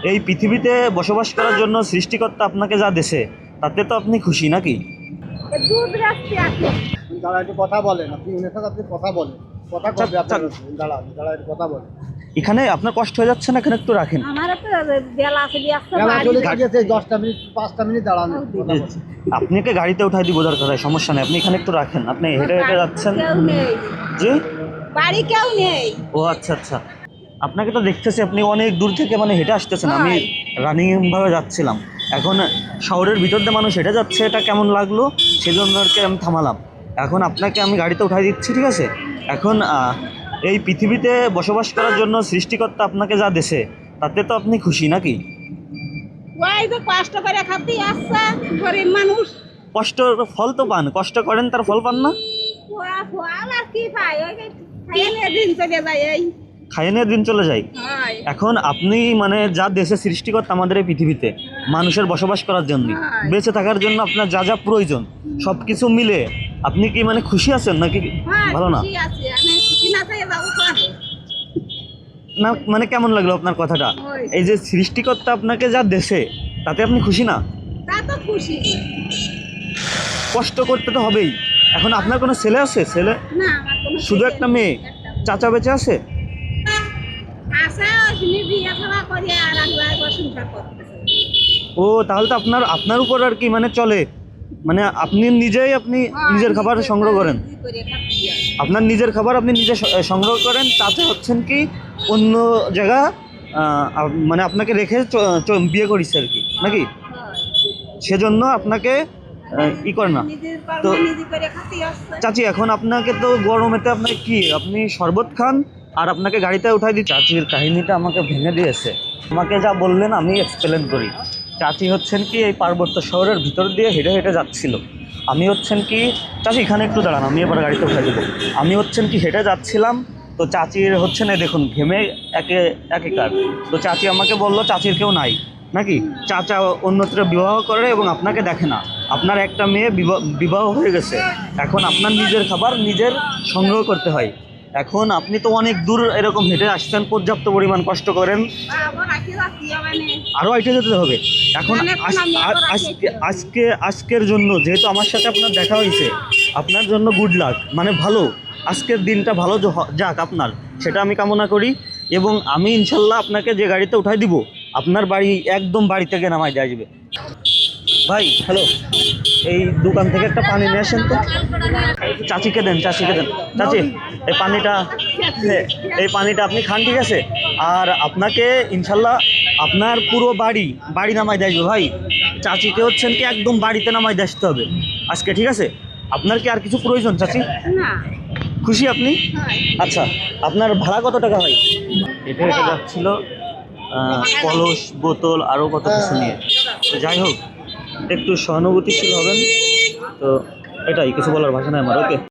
এই পৃথিবীতে বসবাস করার জন্য সৃষ্টিকর্তা আপনাকে যা দেশে তাতে তো আপনি খুশি নাকি? দাঁড়া একটু কথা বলেন, আপনি উনার সাথে আপনি কথা বলেন, কথা বলবে আপনার। দাঁড়া দাঁড়া একটু কথা বলেন। এখানে আপনার কষ্ট হয়ে যাচ্ছে না, এখানে একটু রাখেন। আমার তো বেলা আছে বেলা চলে গিয়েছে, 10টা মিনিট 5টা মিনিট দাঁড়ান, কথা বলেন। আপনাকে গাড়িতে উঠাই দিব দরকার হয়, সমস্যা নেই, আপনি এখানে একটু রাখেন। আপনি হেঁটে হেঁটে যাচ্ছেন? কেউ নেই, জি, বাড়ি কেউ নেই। ও আচ্ছা আচ্ছা। আপনাকে তো দেখতেছি আপনি অনেক দূর থেকে মানে হেঁটে আসতেছেন। আমি হয়। রানিং ভাবে যাচ্ছিলাম, এখন শহরের ভিতর দিয়ে মানুষ হেঁটে যাচ্ছে, এটা কেমন লাগলো সেজন্য আর কি আমি থামালাম। এখন আপনাকে আমি গাড়িতে উঠাই দিচ্ছি, ঠিক আছে? এখন এই পৃথিবীতে বসবাস করার জন্য সৃষ্টিকর্তা আপনাকে যা দেশে তাতে তো আপনি খুশি নাকি? ওই তো কষ্ট করে খাতে আসছে গরিব মানুষ। কষ্টের ফল তো পান, কষ্ট করেন তার ফল পান না? ফল আর কি পাই, ওই খাইয়ে নিয়ে দিন চলে যায় এই। খাইয়ে নিয়ে দিন চলে যায়। হয়। এখন আপনি মানে যা দেশে সৃষ্টিকর্তা আমাদের এই পৃথিবীতে মানুষের বসবাস করার জন্য, বেঁচে থাকার জন্য আপনার যা যা প্রয়োজন সব কিছু মিলে আপনি কি মানে খুশি আছেন নাকি হয়, ভালো না? খুশি আছি আমি, খুশি না থাকলে যাবো কাজে। না মানে কেমন লাগলো আপনার কথাটা? হয়। এই যে সৃষ্টিকর্তা আপনাকে যা দেশে তাতে আপনি খুশি না? তা তো খুশি। কষ্ট করতে তো হবেই। এখন আপনার কোনো ছেলে আছে? ছেলে না, আমার কোনো শুধু ছেলে একটা নেই, মেয়ে? একটা। চাচা বেঁচে আছে? আছে, ওইখানে বিয়ে থাকা করে আর একবার সংসার করতেছে। ও তাহলে তো আপনার আপনার উপর আর কি মানে চলে, মানে আপনি নিজেই নিজের খাবার সংগ্রহ করেন, আপনার নিজের খাবার আপনি নিজে সংগ্রহ করেন। চাচা হচ্ছেন কি অন্য জায়গা মানে আপনাকে রেখে বিয়ে করিস আর কি নাকি? সেজন্য আপনাকে ই করে না তো। চাচি এখন আপনাকে তো গরমেতে আপনাকে কি আপনি শরবত খান আর আপনাকে গাড়িতে উঠাই দিই। চাচির কাহিনীটা আমাকে ভেঙে দিয়েছে। আমাকে যা বললেন আমি এক্সপ্লেন করি। চাচি হচ্ছেন কি এই পার্বত্য শহরের ভিতর দিয়ে হেঁটে হেঁটে যাচ্ছিল। আমি হচ্ছেন কি, চাচি এখানে একটু দাঁড়ান, আমি এবার গাড়িতে উঠে দেবো। আমি হচ্ছেন কি হেঁটে যাচ্ছিলাম, তো চাচির হচ্ছে না দেখুন ঘেমে একেকার। তো চাচি আমাকে বললো চাচির কেউ নাই নাকি, চাচা অন্যত্র বিবাহ করে এবং আপনাকে দেখে না। আপনার একটা মেয়ে বিবাহ হয়ে গেছে, এখন আপনার নিজের খাবার নিজের সংগ্রহ করতে হয়। এখন আপনি তো অনেক দূর এরকম হেঁটে আসছেন, পর্যাপ্ত পরিমাণ কষ্ট করেন, আরও হেঁটে যেতে হবে। এখন আজকের জন্য যেহেতু আমার সাথে আপনার দেখা হয়েছে, আপনার জন্য গুড লাক, মানে ভালো, আজকের দিনটা ভালো যাক আপনার, সেটা আমি কামনা করি। এবং আমি ইনশাল্লাহ আপনাকে যে গাড়িতে উঠাই দিব আপনার বাড়ি একদম বাড়ি থেকে নামাই দিয়ে আসবে। ভাই হ্যালো, এই দোকান থেকে একটা পানি নিয়ে আসেন তো। চাচিকে দেন, চাচিকে দেন। চাচি এই পানিটা আপনি খান, ঠিক আছে? আর আপনাকে ইনশাল্লাহ আপনার পুরো বাড়ি নামাই দিয়ে আসবে ভাই। চাচিকে হচ্ছেন কি একদম বাড়িতে নামাই দিয়ে আসতে হবে আজকে, ঠিক আছে? আপনার কি আর কিছু প্রয়োজন চাচি? না। খুশি আপনি? হয়। আচ্ছা, আপনার ভাড়া কত টাকা হয়? এটা যাচ্ছিল কলস বোতল আরও কত কিছু নিয়ে। তো যাই হোক, একটু সহানুভূতিশীল হবেন। তো এটাই, কিছু বলার ভাষা নাই আমার। ওকে।